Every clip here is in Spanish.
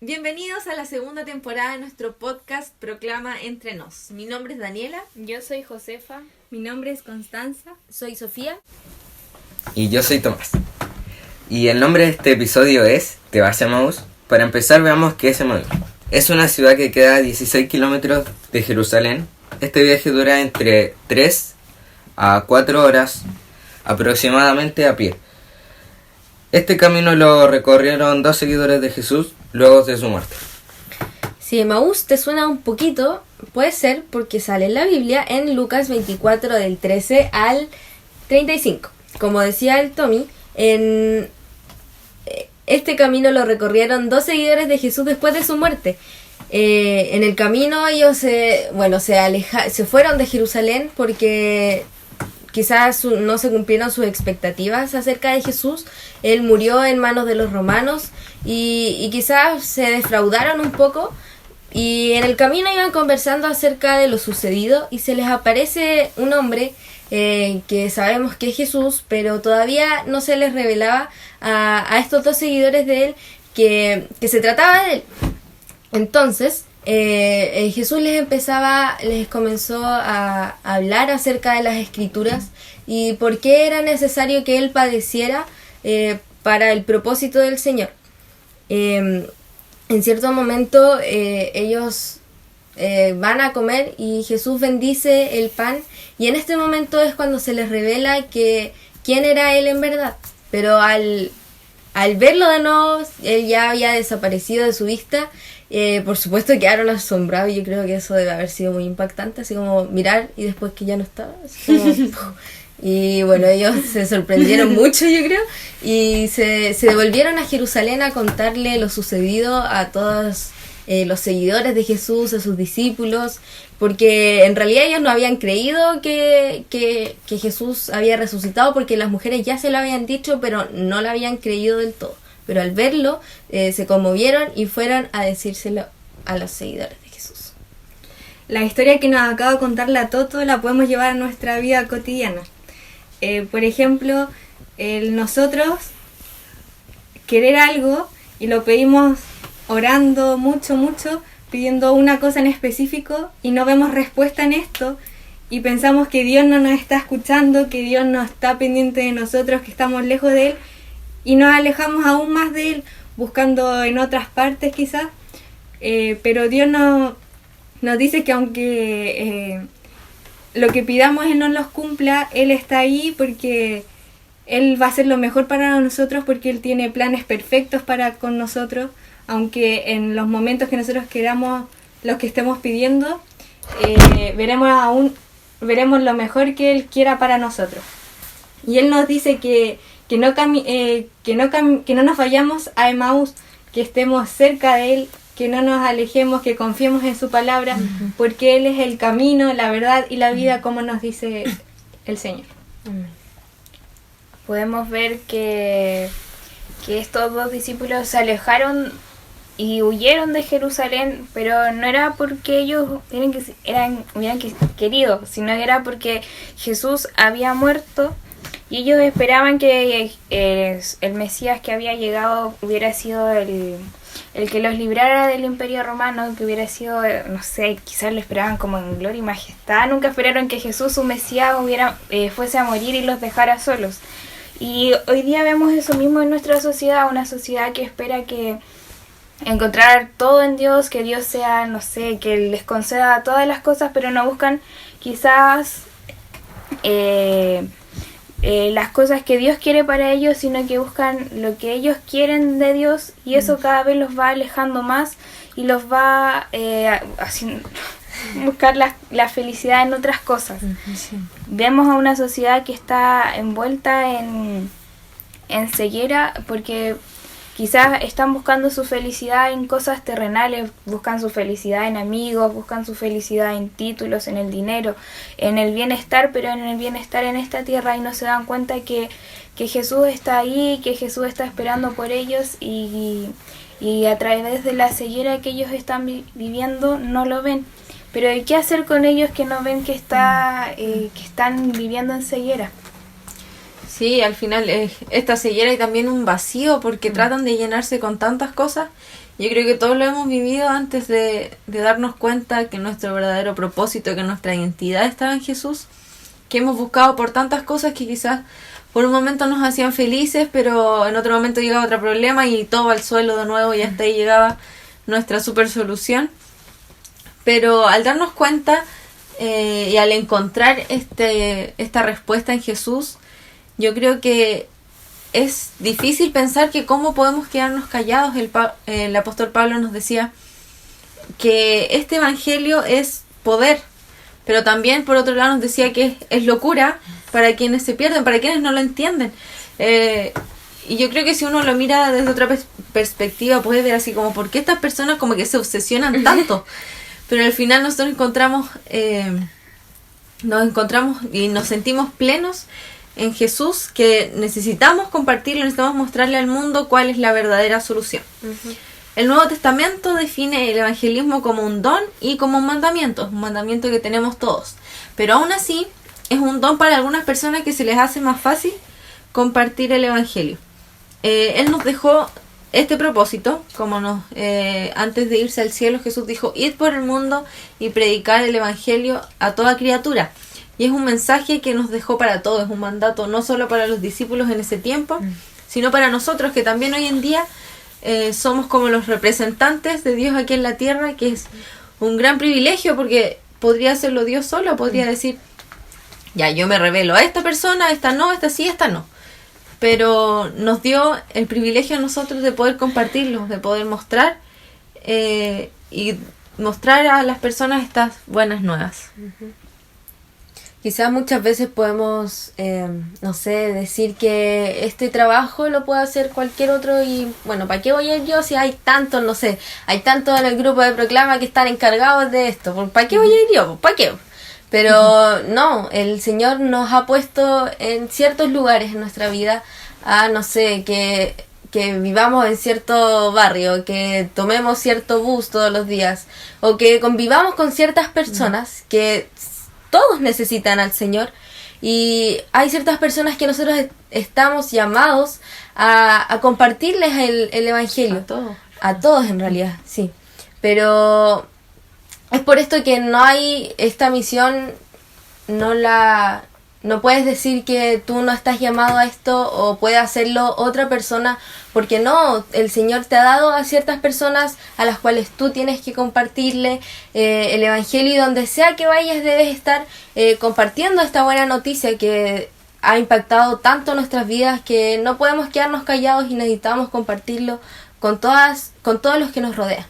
Bienvenidos a la segunda temporada de nuestro podcast Proclama Entre Nos. Mi nombre es Daniela. Yo soy Josefa. Mi nombre es Constanza. Soy Sofía. Y yo soy Tomás. Y el nombre de este episodio es ¿Te vas a Emaús? Para empezar, veamos qué es Emaús. Es una ciudad que queda a 16 kilómetros de Jerusalén. Este viaje dura entre 3 a 4 horas aproximadamente a pie. Este camino lo recorrieron 2 seguidores de Jesús luego de su muerte. Si Emaús te suena un poquito, puede ser porque sale en la Biblia en Lucas 24 del 13 al 35. Como decía el Tommy, en este camino lo recorrieron 2 seguidores de Jesús después de su muerte. En el camino ellos se fueron de Jerusalén porque quizás no se cumplieron sus expectativas acerca de Jesús. Él murió en manos de los romanos y quizás se defraudaron un poco. Y en el camino iban conversando acerca de lo sucedido y se les aparece un hombre que sabemos que es Jesús, pero todavía no se les revelaba a estos 2 seguidores de él que se trataba de él. Entonces Jesús les comenzó a hablar acerca de las Escrituras y por qué era necesario que él padeciera para el propósito del Señor. En cierto momento ellos van a comer y Jesús bendice el pan y en este momento es cuando se les revela quién era él en verdad. Pero al verlo de nuevo, él ya había desaparecido de su vista. Por supuesto quedaron asombrados y yo creo que eso debe haber sido muy impactante, así como mirar y después que ya no estaba, así como, y bueno, ellos se sorprendieron mucho, yo creo, y se devolvieron a Jerusalén a contarle lo sucedido a todos los seguidores de Jesús, a sus discípulos, porque en realidad ellos no habían creído que Jesús había resucitado, porque las mujeres ya se lo habían dicho, pero no lo habían creído del todo. Pero al verlo, se conmovieron y fueron a decírselo a los seguidores de Jesús. La historia que nos acaba de contar la Toto la podemos llevar a nuestra vida cotidiana. Por ejemplo, nosotros querer algo y lo pedimos orando mucho, pidiendo una cosa en específico y no vemos respuesta en esto y pensamos que Dios no nos está escuchando, que Dios no está pendiente de nosotros, que estamos lejos de Él. Y nos alejamos aún más de Él, buscando en otras partes quizás. Pero Dios nos dice que aunque lo que pidamos Él no nos cumpla, Él está ahí porque Él va a hacer lo mejor para nosotros, porque Él tiene planes perfectos con nosotros. Aunque en los momentos que nosotros queramos, los que estemos pidiendo, veremos lo mejor que Él quiera para nosotros. Y Él nos dice que no nos vayamos a Emaús, que estemos cerca de Él, que no nos alejemos, que confiemos en su palabra, porque Él es el camino, la verdad y la vida, como nos dice el Señor. Podemos ver que estos 2 discípulos se alejaron y huyeron de Jerusalén, pero no era porque ellos hubieran querido, sino que era porque Jesús había muerto. Y ellos esperaban que el Mesías que había llegado hubiera sido el que los librara del Imperio Romano, que hubiera sido, no sé, quizás lo esperaban como en gloria y majestad. Nunca esperaron que Jesús, su Mesías, fuese a morir y los dejara solos. Y hoy día vemos eso mismo en nuestra sociedad, una sociedad que espera que encontrar todo en Dios, que Dios sea, no sé, que les conceda todas las cosas, pero no buscan quizás las cosas que Dios quiere para ellos, sino que buscan lo que ellos quieren de Dios, y eso cada vez los va alejando más y los va haciendo buscar la felicidad en otras cosas. Sí. Vemos a una sociedad que está envuelta en ceguera porque quizás están buscando su felicidad en cosas terrenales, buscan su felicidad en amigos, buscan su felicidad en títulos, en el dinero, en el bienestar, pero en el bienestar en esta tierra, y no se dan cuenta que Jesús está ahí, que Jesús está esperando por ellos, y a través de la ceguera que ellos están viviendo no lo ven. Pero ¿qué hacer con ellos que no ven que están viviendo en ceguera? Sí, al final esta ceguera y también un vacío porque tratan de llenarse con tantas cosas. Yo creo que todos lo hemos vivido antes de darnos cuenta que nuestro verdadero propósito, que nuestra identidad estaba en Jesús, que hemos buscado por tantas cosas que quizás por un momento nos hacían felices, pero en otro momento llegaba otro problema y todo al suelo de nuevo y hasta ahí llegaba nuestra super solución. Pero al darnos cuenta y al encontrar esta respuesta en Jesús, yo creo que es difícil pensar que cómo podemos quedarnos callados. El apóstol Pablo nos decía que este evangelio es poder, pero también por otro lado nos decía que es locura para quienes se pierden, para quienes no lo entienden. Y yo creo que si uno lo mira desde otra perspectiva puede ver así como ¿por qué estas personas como que se obsesionan tanto? Pero al final nosotros encontramos y nos sentimos plenos en Jesús, que necesitamos compartirlo, necesitamos mostrarle al mundo cuál es la verdadera solución. Uh-huh. El Nuevo Testamento define el evangelismo como un don y como un mandamiento que tenemos todos. Pero aún así es un don para algunas personas que se les hace más fácil compartir el evangelio. Él nos dejó este propósito, como antes de irse al cielo Jesús dijo: id por el mundo y predicar el evangelio a toda criatura. Y es un mensaje que nos dejó para todos, es un mandato no solo para los discípulos en ese tiempo, sino para nosotros que también hoy en día somos como los representantes de Dios aquí en la tierra, que es un gran privilegio porque podría hacerlo Dios solo, podría decir, ya yo me revelo a esta persona, esta no, esta sí, esta no. Pero nos dio el privilegio a nosotros de poder compartirlo, de poder mostrar y mostrar a las personas estas buenas nuevas. Uh-huh. Quizás muchas veces podemos, no sé, decir que este trabajo lo puede hacer cualquier otro y, bueno, ¿para qué voy a ir yo si hay tantos, no sé, hay tantos en el grupo de Proclama que están encargados de esto? ¿Para qué voy a ir yo? ¿Para qué? Pero no, el Señor nos ha puesto en ciertos lugares en nuestra vida a, no sé, que vivamos en cierto barrio, que tomemos cierto bus todos los días o que convivamos con ciertas personas que todos necesitan al Señor, y hay ciertas personas que nosotros estamos llamados a compartirles el evangelio. A todos en realidad, sí. Pero es por esto que no hay esta misión, no puedes decir que tú no estás llamado a esto o puede hacerlo otra persona, porque no, el Señor te ha dado a ciertas personas a las cuales tú tienes que compartirle el evangelio, y donde sea que vayas debes estar compartiendo esta buena noticia que ha impactado tanto nuestras vidas que no podemos quedarnos callados y necesitamos compartirlo con todos los que nos rodean.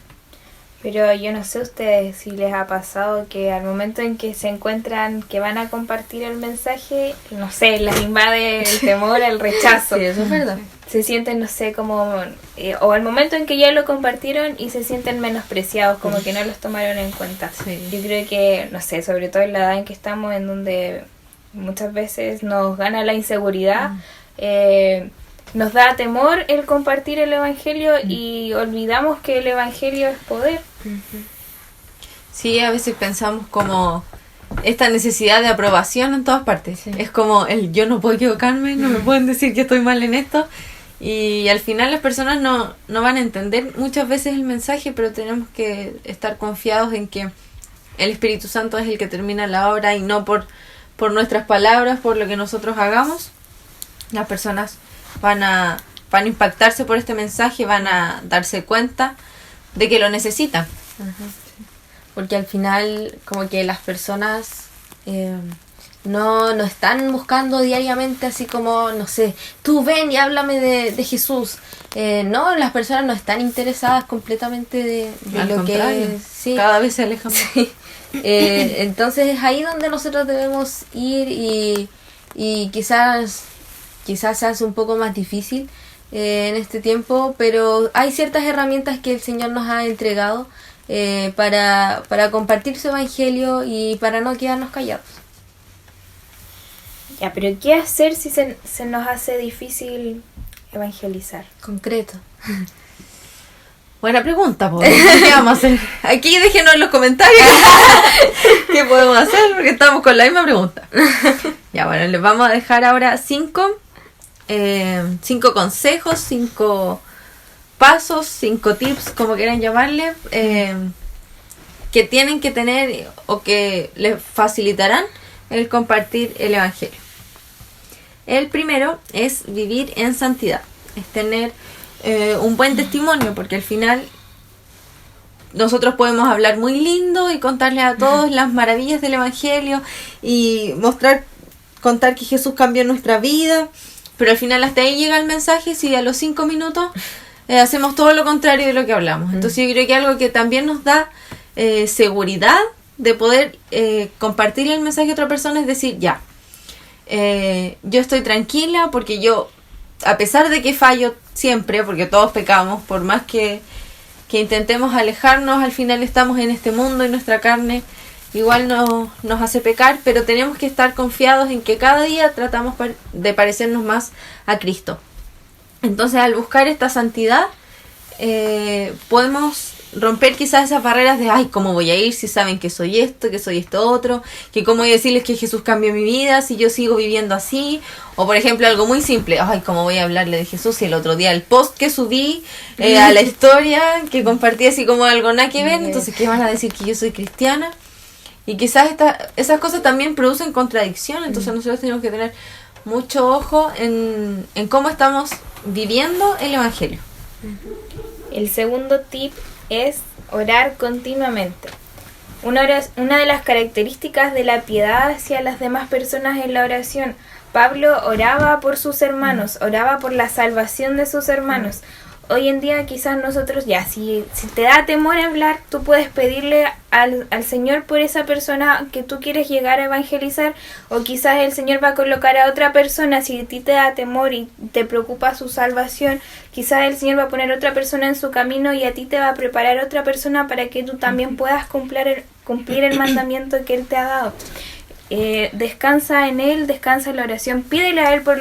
Pero yo no sé ustedes si les ha pasado que al momento en que se encuentran que van a compartir el mensaje, no sé, les invade el temor, el rechazo. Sí, eso es verdad. Se sienten, no sé, como... o al momento en que ya lo compartieron y se sienten menospreciados, como que no los tomaron en cuenta. Sí. Yo creo que, no sé, sobre todo en la edad en que estamos, en donde muchas veces nos gana la inseguridad, nos da temor el compartir el evangelio y olvidamos que el evangelio es poder. Sí, a veces pensamos como esta necesidad de aprobación en todas partes. Sí. Es como el yo no puedo equivocarme, no me pueden decir que estoy mal en esto. Y al final las personas no van a entender muchas veces el mensaje, pero tenemos que estar confiados en que el Espíritu Santo es el que termina la obra y no por nuestras palabras, por lo que nosotros hagamos. Las personas van a impactarse por este mensaje, van a darse cuenta de que lo necesitan. Uh-huh. Porque al final como que las personas no están buscando diariamente así como, no sé, tú ven y háblame de Jesús. No, las personas no están interesadas completamente de lo contrario, que... Sí, cada vez se alejan más. Sí. Entonces es ahí donde nosotros debemos ir y quizás se hace un poco más difícil en este tiempo, pero hay ciertas herramientas que el Señor nos ha entregado para compartir su evangelio y para no quedarnos callados. Ya, pero ¿qué hacer si se nos hace difícil evangelizar? Concreto. Buena pregunta, pues. ¿Qué vamos a hacer? Aquí déjenos en los comentarios qué podemos hacer, porque estamos con la misma pregunta. Ya, bueno, les vamos a dejar ahora 5 5 consejos, 5 pasos, 5 tips, como quieran llamarle, que tienen que tener o que les facilitarán el compartir el Evangelio. El primero es vivir en santidad, es tener un buen testimonio, porque al final nosotros podemos hablar muy lindo y contarle a todos las maravillas del Evangelio y contar que Jesús cambió nuestra vida, pero al final hasta ahí llega el mensaje si a los 5 minutos hacemos todo lo contrario de lo que hablamos. Entonces yo creo que algo que también nos da seguridad de poder compartir el mensaje a otra persona es decir, ya, yo estoy tranquila porque yo, a pesar de que fallo siempre, porque todos pecamos, por más que intentemos alejarnos, al final estamos en este mundo y nuestra carne igual nos hace pecar, pero tenemos que estar confiados en que cada día tratamos de parecernos más a Cristo. Entonces, al buscar esta santidad, podemos romper quizás esas barreras de ay, ¿cómo voy a ir si saben que soy esto otro? Que cómo voy a decirles que Jesús cambió mi vida si yo sigo viviendo así. O por ejemplo, algo muy simple, ay, ¿cómo voy a hablarle de Jesús si el otro día el post que subí a la historia, que compartí así como algo nada que ver, entonces ¿qué van a decir que yo soy cristiana? Y quizás esas cosas también producen contradicción, entonces nosotros tenemos que tener mucho ojo en cómo estamos viviendo el Evangelio. El segundo tip es orar continuamente. Una de las características de la piedad hacia las demás personas es la oración. Pablo oraba por sus hermanos, oraba por la salvación de sus hermanos. Hoy en día quizás nosotros ya, si te da temor hablar, tú puedes pedirle al Señor por esa persona que tú quieres llegar a evangelizar, o quizás el Señor va a colocar a otra persona, si a ti te da temor y te preocupa su salvación, quizás el Señor va a poner otra persona en su camino y a ti te va a preparar otra persona para que tú también puedas cumplir el mandamiento que Él te ha dado. Descansa en Él, descansa en la oración, pídele a Él por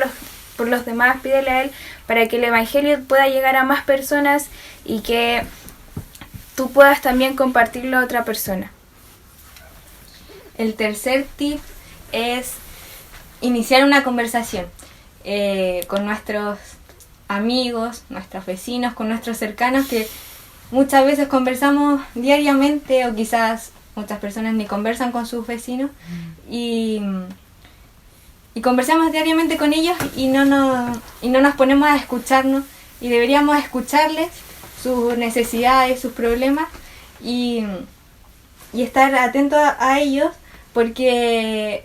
los demás, pídele a Él para que el Evangelio pueda llegar a más personas y que tú puedas también compartirlo a otra persona. El tercer tip es iniciar una conversación con nuestros amigos, nuestros vecinos, con nuestros cercanos, que muchas veces conversamos diariamente o quizás muchas personas ni conversan con sus vecinos y conversamos diariamente con ellos y no nos ponemos a escucharnos, y deberíamos escucharles sus necesidades, sus problemas y estar atentos a ellos, porque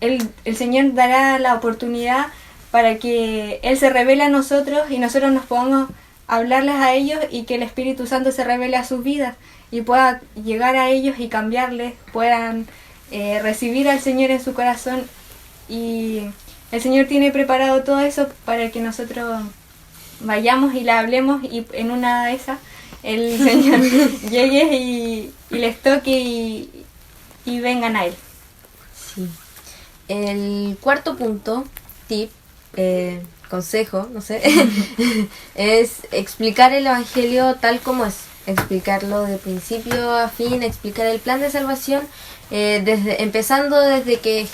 el Señor dará la oportunidad para que Él se revele a nosotros y nosotros nos podamos hablarles a ellos y que el Espíritu Santo se revele a sus vidas y pueda llegar a ellos y cambiarles, puedan recibir al Señor en su corazón. Y el Señor tiene preparado todo eso para que nosotros vayamos y le hablemos y en una de esas el Señor llegue y les toque y vengan a Él. Sí. El cuarto punto, tip, consejo, no sé, es explicar el Evangelio tal como es. Explicarlo de principio a fin, explicar el plan de salvación, empezando desde que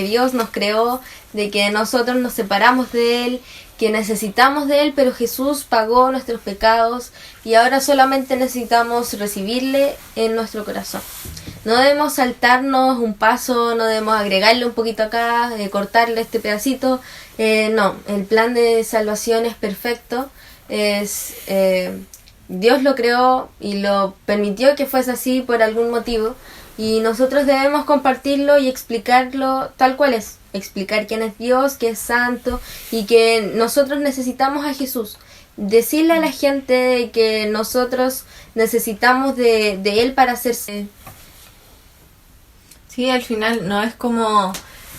Dios nos creó, de que nosotros nos separamos de Él, que necesitamos de Él, pero Jesús pagó nuestros pecados y ahora solamente necesitamos recibirle en nuestro corazón. No debemos saltarnos un paso, no debemos agregarle un poquito acá, cortarle este pedacito. No, el plan de salvación es perfecto, Dios lo creó y lo permitió que fuese así por algún motivo, y nosotros debemos compartirlo y explicarlo tal cual es, explicar quién es Dios, que es santo y que nosotros necesitamos a Jesús, decirle a la gente que nosotros necesitamos de Él para hacerse. Sí, al final no es como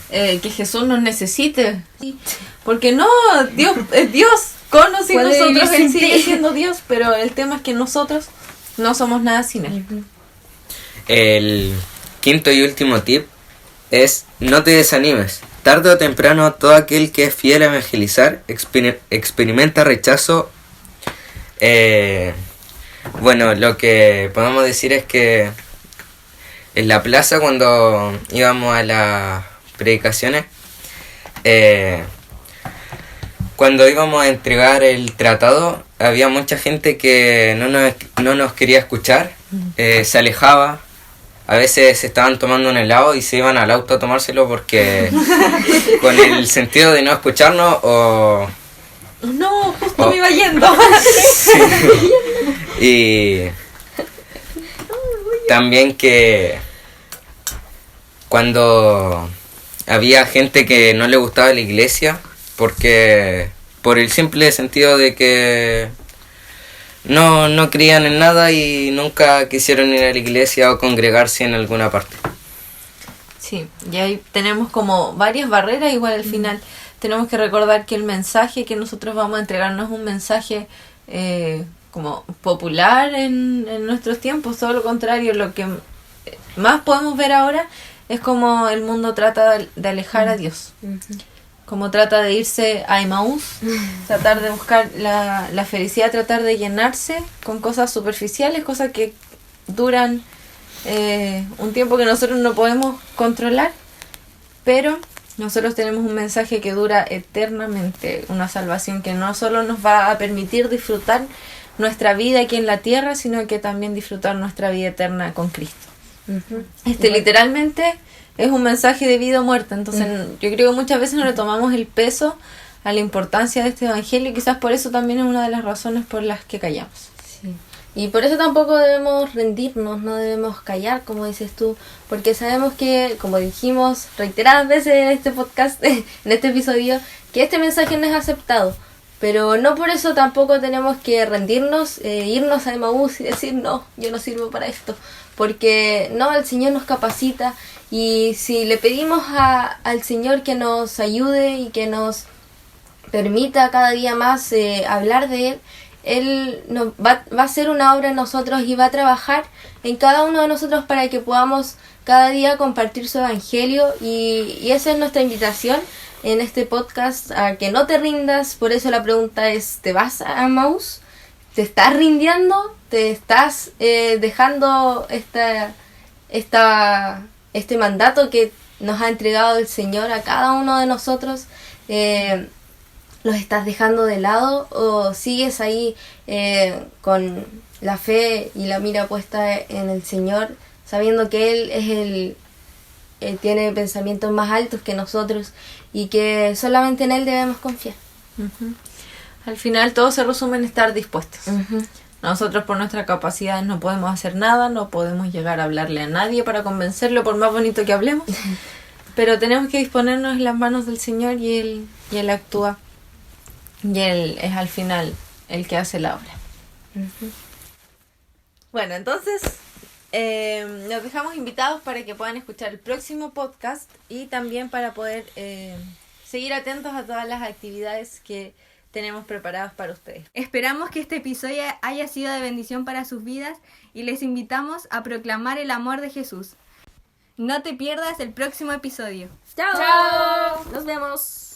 que Jesús nos necesite, porque no, Dios es Dios. Con o sin nosotros, Él sigue siendo Dios, pero el tema es que nosotros no somos nada sin Él. El quinto y último tip es: no te desanimes. Tarde o temprano, todo aquel que es fiel a evangelizar experimenta rechazo. Bueno, lo que podemos decir es que en la plaza, cuando íbamos a las predicaciones, cuando íbamos a entregar el tratado, había mucha gente que no nos quería escuchar, se alejaba. A veces se estaban tomando un helado y se iban al auto a tomárselo porque con el sentido de no escucharnos o... No, justo me iba yendo. Sí. Y también que cuando había gente que no le gustaba la iglesia, porque por el simple sentido de que no creían en nada y nunca quisieron ir a la iglesia o congregarse en alguna parte. Sí, y ahí tenemos como varias barreras. Igual al final tenemos que recordar que el mensaje que nosotros vamos a entregar no es un mensaje como popular en nuestros tiempos, todo lo contrario. Lo que más podemos ver ahora es como el mundo trata de alejar a Dios, como trata de irse a Emaús, tratar de buscar la felicidad, tratar de llenarse con cosas superficiales, cosas que duran un tiempo que nosotros no podemos controlar, pero nosotros tenemos un mensaje que dura eternamente, una salvación que no solo nos va a permitir disfrutar nuestra vida aquí en la tierra, sino que también disfrutar nuestra vida eterna con Cristo. Literalmente es un mensaje de vida o muerte. Entonces yo creo que muchas veces no le tomamos el peso a la importancia de este evangelio, y quizás por eso también es una de las razones por las que callamos. Sí. Y por eso tampoco debemos rendirnos, no debemos callar, como dices tú, porque sabemos que, como dijimos reiteradas veces en este podcast, en este episodio, que este mensaje no es aceptado. Pero no por eso tampoco tenemos que rendirnos, irnos a Emaús y decir, no, yo no sirvo para esto. Porque no, el Señor nos capacita, y si le pedimos al Señor que nos ayude y que nos permita cada día más hablar de Él nos va a hacer una obra en nosotros y va a trabajar en cada uno de nosotros para que podamos cada día compartir su evangelio, y esa es nuestra invitación en este podcast, a que no te rindas. Por eso la pregunta es, ¿te vas a Emaús? ¿Te estás rindiendo? ¿Te estás dejando este mandato que nos ha entregado el Señor a cada uno de nosotros? ¿Los estás dejando de lado o sigues ahí con la fe y la mira puesta en el Señor, sabiendo que Él es Él tiene pensamientos más altos que nosotros y que solamente en Él debemos confiar? Al final todo se resume en estar dispuestos. Nosotros por nuestra capacidad no podemos hacer nada, no podemos llegar a hablarle a nadie para convencerlo, por más bonito que hablemos, pero tenemos que disponernos en las manos del Señor, y Él actúa, y Él es al final el que hace la obra. Bueno, entonces nos dejamos invitados para que puedan escuchar el próximo podcast, y también para poder seguir atentos a todas las actividades que tenemos preparadas para ustedes. Esperamos que este episodio haya sido de bendición para sus vidas, y les invitamos a proclamar el amor de Jesús. No te pierdas el próximo episodio. ¡Chao! ¡Nos vemos!